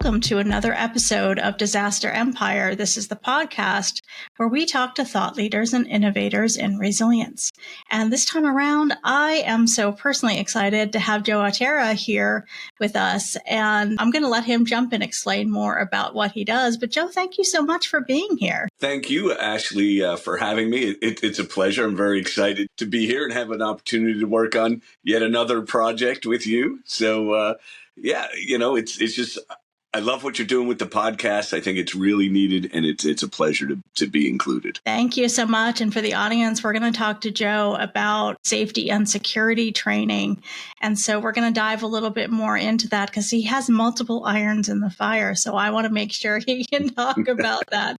welcome to another episode of Disaster Empire. This is the podcast where we talk to thought leaders and innovators in resilience. And this time around, I am so personally excited to have Joe Autera here with us. And I'm going to let him jump and explain more about what he does. But Joe, thank you so much for being here. Thank you, Ashley, for having me. It's a pleasure. I'm very excited to be here and have an opportunity to work on yet another project with you. So, it's just, I love what you're doing with the podcast. I think it's really needed, and it's a pleasure to be included. Thank you so much. And for the audience, we're going to talk to Joe about safety and security training. And so we're going to dive a little bit more into that because he has multiple irons in the fire. So I want to make sure he can talk about that.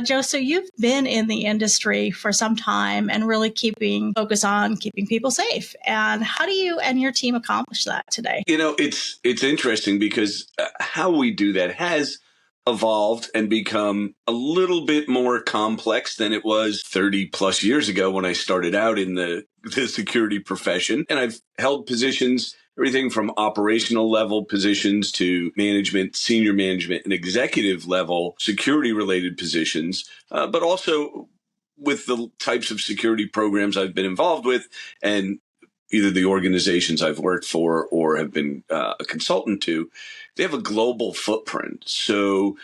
Joe, so you've been in the industry for some time and really focus on keeping people safe. And how do you and your team accomplish that today? It's interesting because how we do that has evolved and become a little bit more complex than it was 30 plus years ago when I started out in the security profession. And I've held positions, everything from operational level positions to management, senior management, and executive level security related positions, but also with the types of security programs I've been involved with and either the organizations I've worked for or have been a consultant to, they have a global footprint. So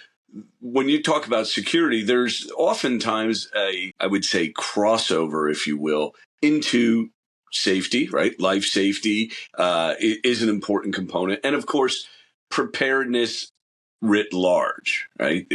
when you talk about security, there's oftentimes I would say, crossover, if you will, into safety, right? Life safety is an important component. And of course, preparedness writ large, right?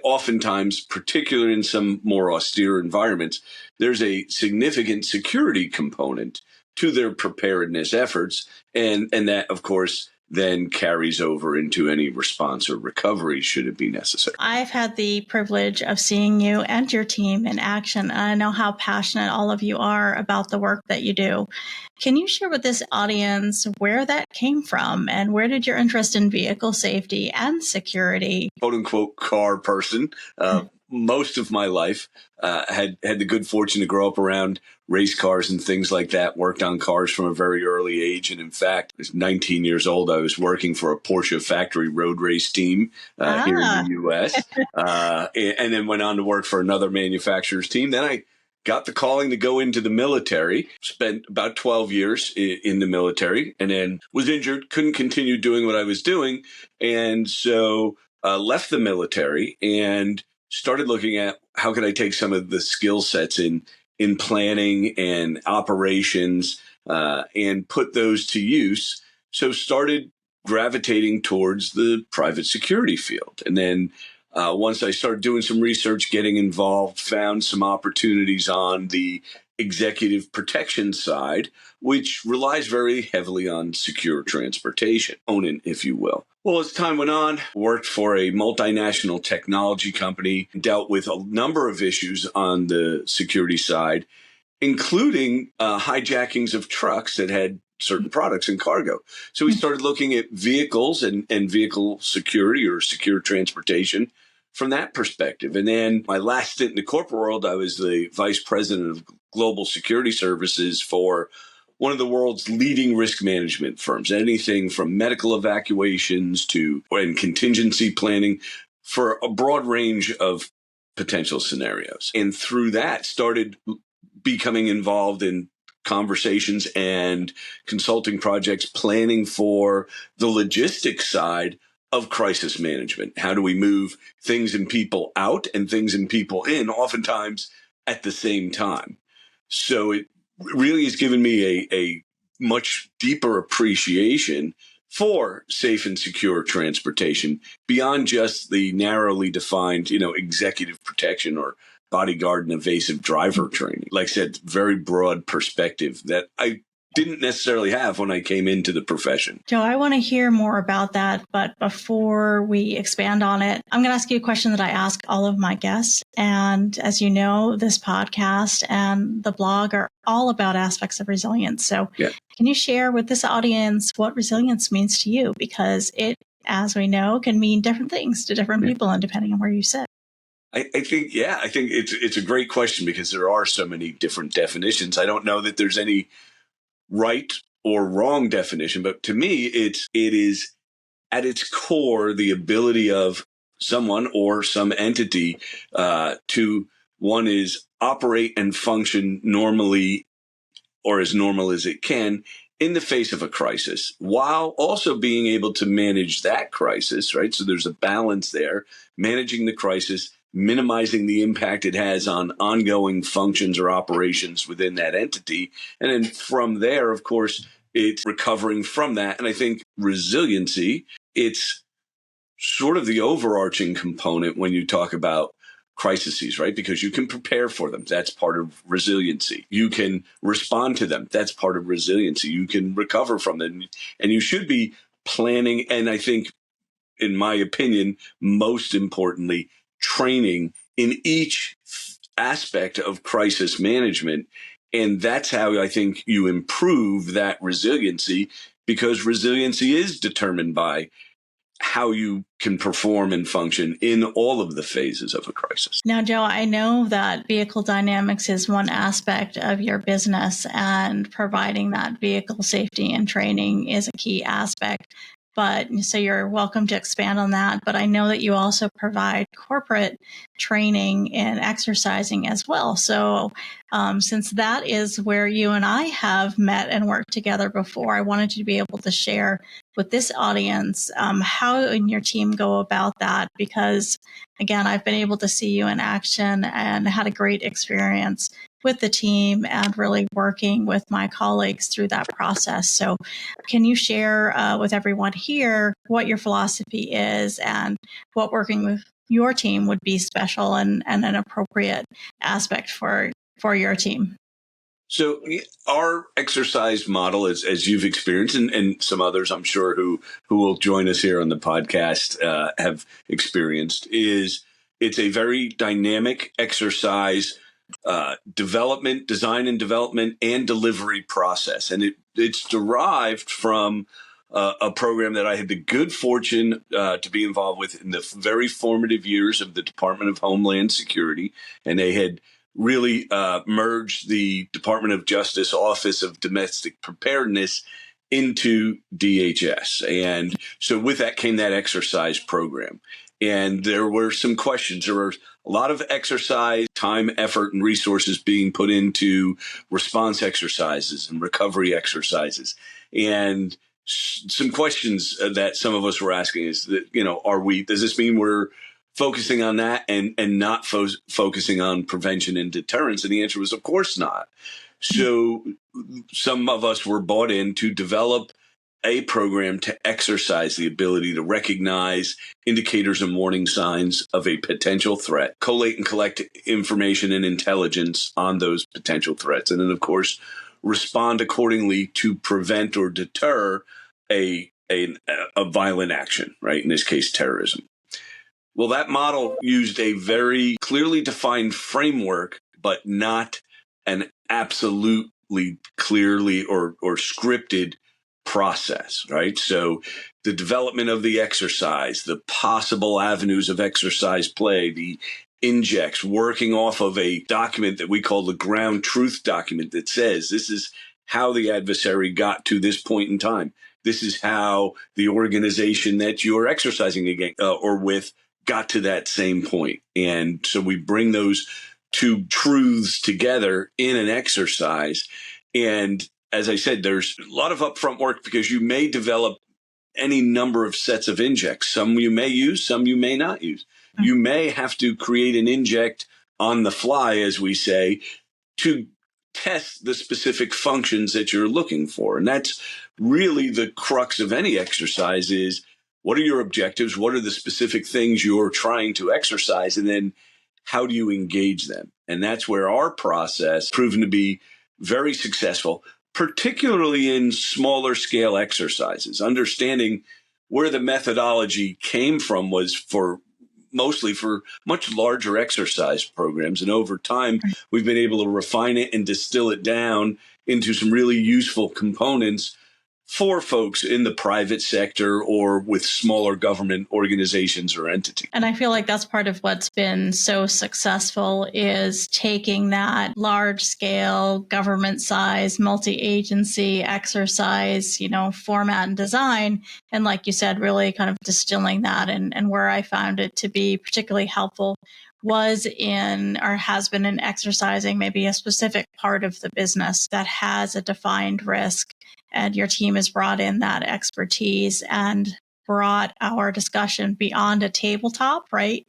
Oftentimes, particularly in some more austere environments, there's a significant security component to their preparedness efforts. And that, of course, then carries over into any response or recovery should it be necessary. I've had the privilege of seeing you and your team in action, and I know how passionate all of you are about the work that you do. Can you share with this audience where that came from and where did your interest in vehicle safety and security? Quote unquote car person. Most of my life had the good fortune to grow up around race cars and things like that, worked on cars from a very early age. And in fact, I was 19 years old. I was working for a Porsche factory road race team here in the U.S. And then went on to work for another manufacturer's team. Then I got the calling to go into the military, spent about 12 years in the military, and then was injured, couldn't continue doing what I was doing. And so left the military and started looking at how could I take some of the skill sets in planning and operations and put those to use. So started gravitating towards the private security field. And then once I started doing some research, getting involved, found some opportunities on the executive protection side, which relies very heavily on secure transportation, if you will. Well, as time went on, worked for a multinational technology company, dealt with a number of issues on the security side, including hijackings of trucks that had certain products and cargo. So we started looking at vehicles and vehicle security or secure transportation from that perspective. And then my last stint in the corporate world, I was the vice president of global security services for one of the world's leading risk management firms, anything from medical evacuations and contingency planning for a broad range of potential scenarios. And through that, started becoming involved in conversations and consulting projects, planning for the logistics side of crisis management. How do we move things and people out and things and people in, oftentimes at the same time? So it really has given me a much deeper appreciation for safe and secure transportation beyond just the narrowly defined, executive protection or bodyguard and evasive driver training. Like I said, very broad perspective that I didn't necessarily have when I came into the profession. Joe, I want to hear more about that. But before we expand on it, I'm going to ask you a question that I ask all of my guests. And as you know, this podcast and the blog are all about aspects of resilience. So Can you share with this audience what resilience means to you? Because it, as we know, can mean different things to different people and depending on where you sit. I think it's a great question because there are so many different definitions. I don't know that there's any right or wrong definition, but to me, it is at its core, the ability of someone or some entity to, one is operate and function normally, or as normal as it can, in the face of a crisis, while also being able to manage that crisis, right? So there's a balance there, managing the crisis, minimizing the impact it has on ongoing functions or operations within that entity. And then from there, of course, it's recovering from that. And I think resiliency, it's sort of the overarching component when you talk about crises, right? Because you can prepare for them. That's part of resiliency. You can respond to them. That's part of resiliency. You can recover from them. And you should be planning. And I think, in my opinion, most importantly, training in each aspect of crisis management. And that's how I think you improve that resiliency, because resiliency is determined by how you can perform and function in all of the phases of a crisis. Now, Joe, I know that vehicle dynamics is one aspect of your business, and providing that vehicle safety and training is a key aspect. But so you're welcome to expand on that. But I know that you also provide corporate training and exercising as well. So since that is where you and I have met and worked together before, I wanted you to be able to share with this audience how you and your team go about that. Because again, I've been able to see you in action and had a great experience with the team and really working with my colleagues through that process. So can you share with everyone here what your philosophy is and what working with your team would be special and an appropriate aspect for your team? So our exercise model, as you've experienced, and some others I'm sure who will join us here on the podcast have experienced, is it's a very dynamic exercise design and development and delivery process. And it's derived from a program that I had the good fortune to be involved with in the very formative years of the Department of Homeland Security. And they had really merged the Department of Justice Office of Domestic Preparedness into DHS. And so with that came that exercise program. And there were some questions. There were a lot of exercise, time, effort, and resources being put into response exercises and recovery exercises. And some questions that some of us were asking is that, does this mean we're focusing on that and not focusing on prevention and deterrence? And the answer was, of course not. So some of us were bought in to develop a program to exercise the ability to recognize indicators and warning signs of a potential threat, collate and collect information and intelligence on those potential threats, and then, of course, respond accordingly to prevent or deter a violent action, right? In this case, terrorism. Well, that model used a very clearly defined framework, but not an absolutely clearly or scripted process, right? So the development of the exercise, the possible avenues of exercise play, the injects, working off of a document that we call the ground truth document that says this is how the adversary got to this point in time. This is how the organization that you're exercising against or with got to that same point. And so we bring those two truths together in an exercise. And as I said, there's a lot of upfront work because you may develop any number of sets of injects. Some you may use, some you may not use. You may have to create an inject on the fly, as we say, to test the specific functions that you're looking for. And that's really the crux of any exercise is, what are your objectives? What are the specific things you're trying to exercise? And then how do you engage them? And that's where our process proven to be very successful, particularly in smaller scale exercises. Understanding where the methodology came from was mostly for much larger exercise programs. And over time, we've been able to refine it and distill it down into some really useful components for folks in the private sector or with smaller government organizations or entities. And I feel like that's part of what's been so successful is taking that large scale government size, multi-agency exercise, format and design. And like you said, really kind of distilling that. And where I found it to be particularly helpful was in or has been in exercising maybe a specific part of the business that has a defined risk, and your team has brought in that expertise and brought our discussion beyond a tabletop, right,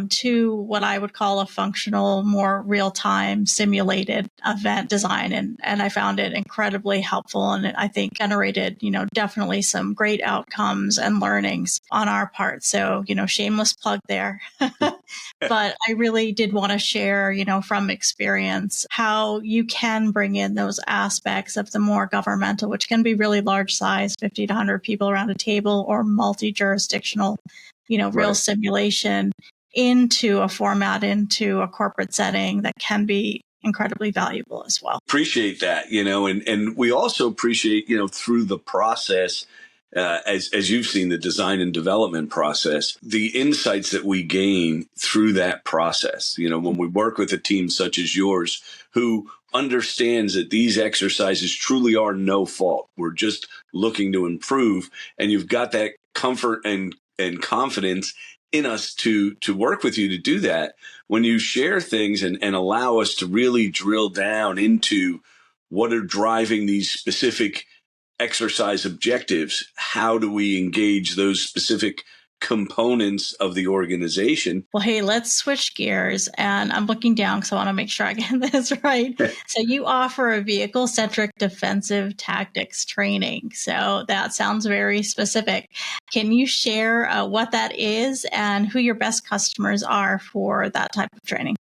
to what I would call a functional, more real-time simulated event design. And I found it incredibly helpful. And I think generated, definitely some great outcomes and learnings on our part. So, shameless plug there. But I really did want to share, from experience, how you can bring in those aspects of the more governmental, which can be really large size, 50 to 100 people around a table, or multi-jurisdictional, real simulation into a format, into a corporate setting that can be incredibly valuable as well. Appreciate that, and we also appreciate, through the process, as you've seen the design and development process, the insights that we gain through that process. When we work with a team such as yours, who understands that these exercises truly are no fault. We're just looking to improve, and you've got that comfort and confidence in us to work with you to do that. When you share things and allow us to really drill down into what are driving these specific exercise objectives, how do we engage those specific components of the organization? Well, hey, let's switch gears. And I'm looking down because I want to make sure I get this right. So you offer a vehicle-centric defensive tactics training. So that sounds very specific. Can you share what that is and who your best customers are for that type of training?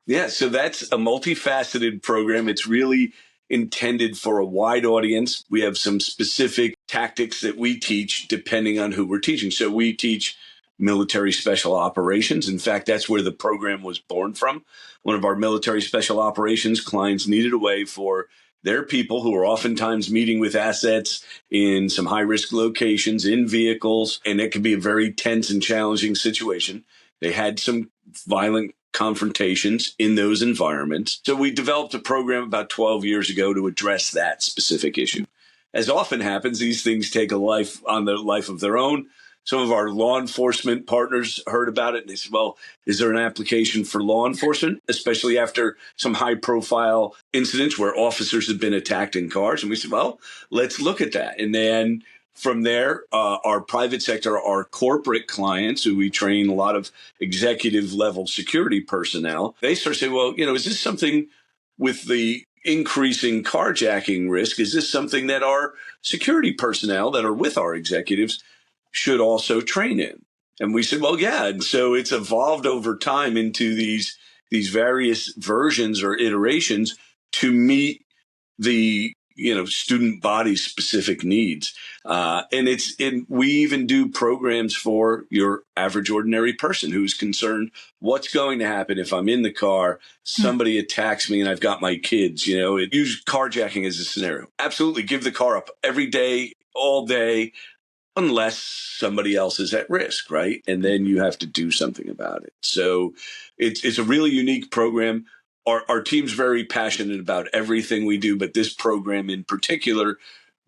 Yeah, so that's a multifaceted program. It's really intended for a wide audience. We have some specific tactics that we teach depending on who we're teaching. So we teach military special operations. In fact, that's where the program was born from. One of our military special operations clients needed a way for their people, who are oftentimes meeting with assets in some high-risk locations, in vehicles, and it can be a very tense and challenging situation. They had some violent confrontations in those environments. So we developed a program about 12 years ago to address that specific issue. As often happens, these things take a life of their own. Some of our law enforcement partners heard about it and they said, well, is there an application for law enforcement, especially after some high profile incidents where officers have been attacked in cars? And we said, well, let's look at that. And then from there, our private sector, our corporate clients, who we train a lot of executive level security personnel, they start saying, well, is this something with the increasing carjacking risk? Is this something that our security personnel that are with our executives should also train in? And we said, well, yeah. And so it's evolved over time into these various versions or iterations to meet the student body specific needs. And we even do programs for your average ordinary person who's concerned, what's going to happen if I'm in the car, somebody attacks me and I've got my kids, use carjacking as a scenario. Absolutely. Give the car up every day, all day, unless somebody else is at risk, right? And then you have to do something about it. So it's a really unique program. Our team's very passionate about everything we do, but this program in particular,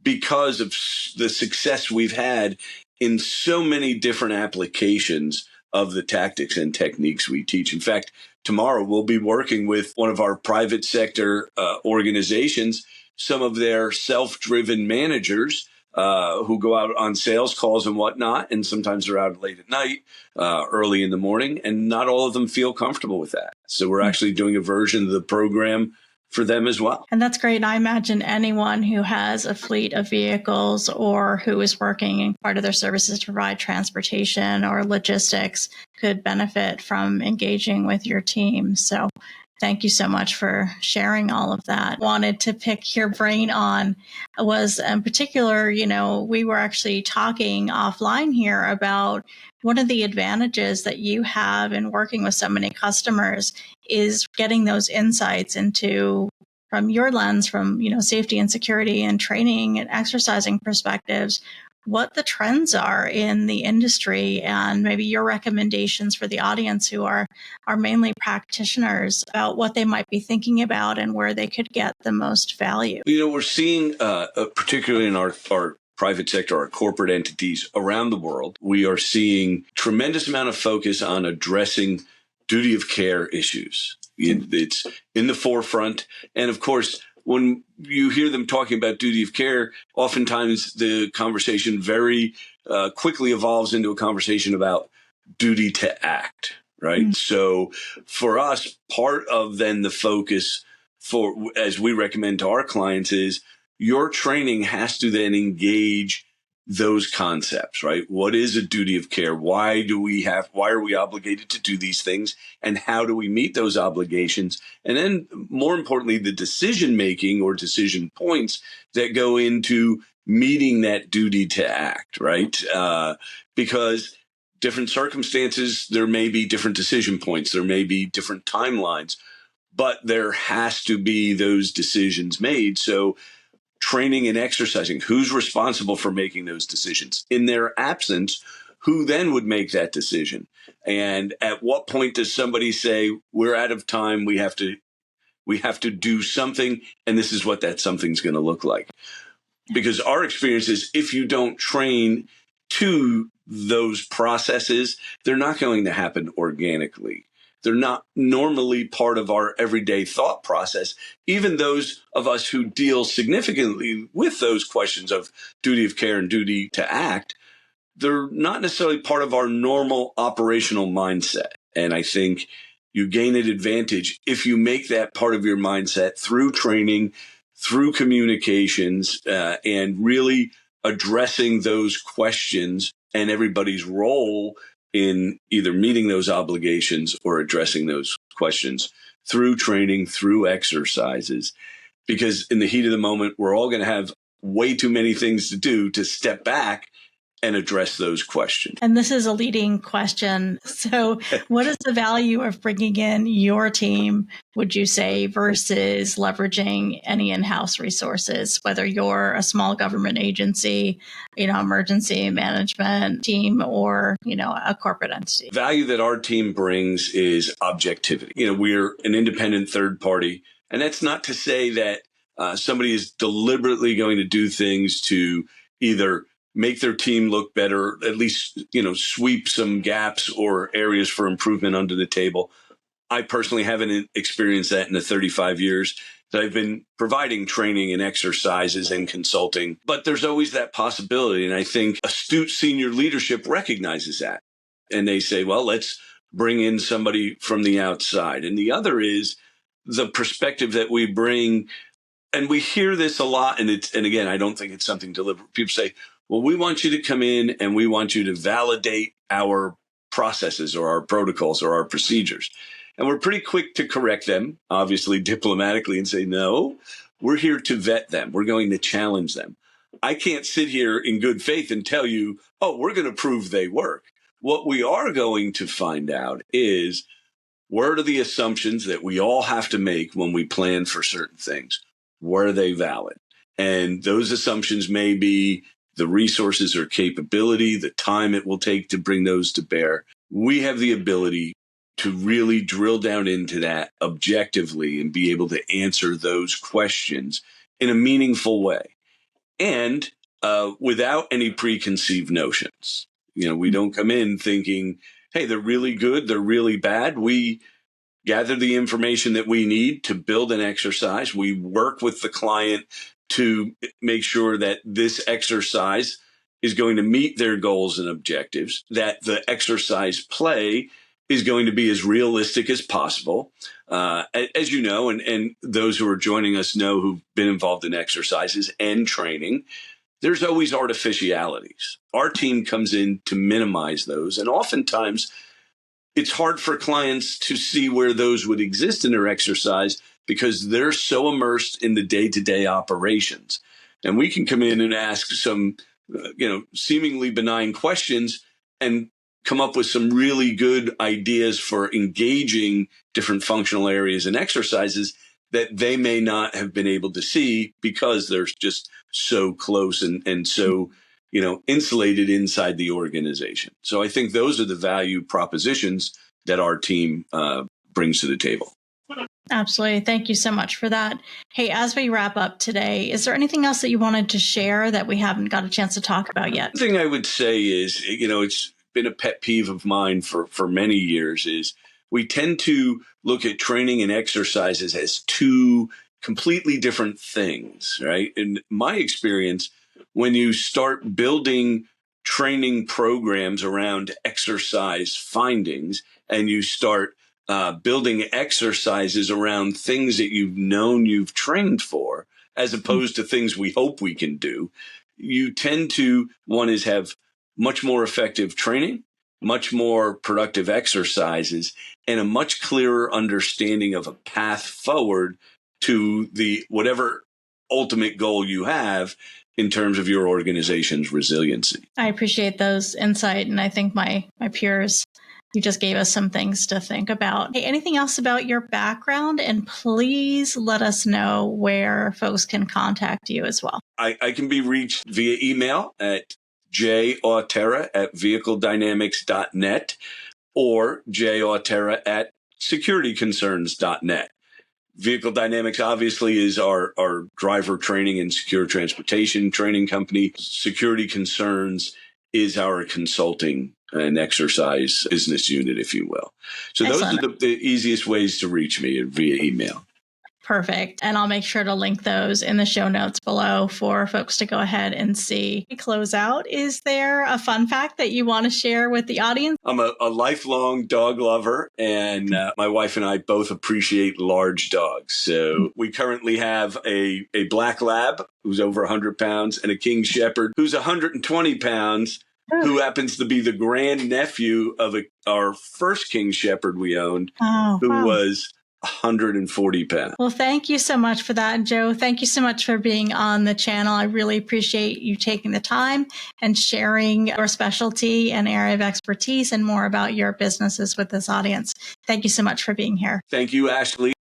because of the success we've had in so many different applications of the tactics and techniques we teach. In fact, tomorrow we'll be working with one of our private sector organizations, some of their self-driven managers who go out on sales calls and whatnot, and sometimes they're out late at night, early in the morning, and not all of them feel comfortable with that. So we're actually doing a version of the program for them as well. And that's great. And I imagine anyone who has a fleet of vehicles or who is working in part of their services to provide transportation or logistics could benefit from engaging with your team. So thank you so much for sharing all of that. Wanted to pick your brain on was in particular, we were actually talking offline here about one of the advantages that you have in working with so many customers is getting those insights into from your lens, from, safety and security and training and exercising perspectives, what the trends are in the industry and maybe your recommendations for the audience who are mainly practitioners about what they might be thinking about and where they could get the most value. We're seeing, particularly in our private sector, our corporate entities around the world, we are seeing tremendous amount of focus on addressing duty of care issues. It's in the forefront. And of course, when you hear them talking about duty of care, oftentimes the conversation very quickly evolves into a conversation about duty to act, right? Mm-hmm. So for us, part of then the focus as we recommend to our clients is your training has to then engage those concepts, right? What is a duty of care? Why are we obligated to do these things? And how do we meet those obligations? And then more importantly, the decision making or decision points that go into meeting that duty to act, right? Because different circumstances, there may be different decision points. There may be different timelines, but there has to be those decisions made. So training and exercising, who's responsible for making those decisions? In their absence, who then would make that decision? And at what point does somebody say, we're out of time, we have to do something, and this is what that something's going to look like? Because our experience is if you don't train to those processes, they're not going to happen organically. They're not normally part of our everyday thought process. Even those of us who deal significantly with those questions of duty of care and duty to act, they're not necessarily part of our normal operational mindset. And I think you gain an advantage if you make that part of your mindset through training, through communications, and really addressing those questions and everybody's role in either meeting those obligations or addressing those questions through training, through exercises. Because in the heat of the moment, we're all going to have way too many things to do to step back and address those questions. And this is a leading question. So what is the value of bringing in your team, would you say, versus leveraging any in-house resources, whether you're a small government agency, emergency management team, or, a corporate entity? Value that our team brings is objectivity. We're an independent third party. And that's not to say that somebody is deliberately going to do things to either make their team look better, at least, sweep some gaps or areas for improvement under the table. I personally haven't experienced that in the 35 years that I've been providing training and exercises and consulting. But there's always that possibility. And I think astute senior leadership recognizes that. And they say, well, let's bring in somebody from the outside. And the other is the perspective that we bring. And we hear this a lot. And again, I don't think it's something deliberate. People say, well, we want you to come in and we want you to validate our processes or our protocols or our procedures. And we're pretty quick to correct them, obviously diplomatically, and say, no, we're here to vet them. We're going to challenge them. I can't sit here in good faith and tell you, oh, we're going to prove they work. What we are going to find out is what are the assumptions that we all have to make when we plan for certain things? Were they valid? And those assumptions may be the resources or capability, the time it will take to bring those to bear. We have the ability to really drill down into that objectively and be able to answer those questions in a meaningful way and without any preconceived notions. We don't come in thinking, hey, they're really good, they're really bad. We gather the information that we need to build an exercise. We work with the client to make sure that this exercise is going to meet their goals and objectives, that the exercise play is going to be as realistic as possible. As you know, and those who are joining us know who've been involved in exercises and training, there's always artificialities. Our team comes in to minimize those. And oftentimes, it's hard for clients to see where those would exist in their exercise because they're so immersed in the day-to-day operations. And we can come in and ask some, seemingly benign questions and come up with some really good ideas for engaging different functional areas and exercises that they may not have been able to see because they're just so close and so, insulated inside the organization. So I think those are the value propositions that our team brings to the table. Absolutely. Thank you so much for that. Hey, as we wrap up today, is there anything else that you wanted to share that we haven't got a chance to talk about yet? The thing I would say is, it's been a pet peeve of mine for many years is we tend to look at training and exercises as two completely different things, right? In my experience, when you start building training programs around exercise findings and you start building exercises around things that you've known you've trained for, as opposed to things we hope we can do, you tend to, one is have much more effective training, much more productive exercises, and a much clearer understanding of a path forward to the whatever ultimate goal you have in terms of your organization's resiliency. I appreciate those insight, and I think my peers, you just gave us some things to think about. Hey, anything else about your background? And please let us know where folks can contact you as well. I can be reached via email at jautera@vehicledynamics.net or jautera@securityconcerns.net. Vehicle Dynamics obviously is our driver training and secure transportation training company. Security Concerns is our consulting and exercise business unit, if you will. So Excellent. Those are the easiest ways to reach me via email. Perfect. And I'll make sure to link those in the show notes below for folks to go ahead and see. To close out, is there a fun fact that you want to share with the audience? I'm a lifelong dog lover, and my wife and I both appreciate large dogs. So we currently have a black lab who's over 100 pounds and a King Shepherd who's 120 pounds, who happens to be the grandnephew of our first King Shepherd we owned, who was 140 pounds. Well, thank you so much for that, Joe. Thank you so much for being on the channel. I really appreciate you taking the time and sharing your specialty and area of expertise and more about your businesses with this audience. Thank you so much for being here. Thank you, Ashley.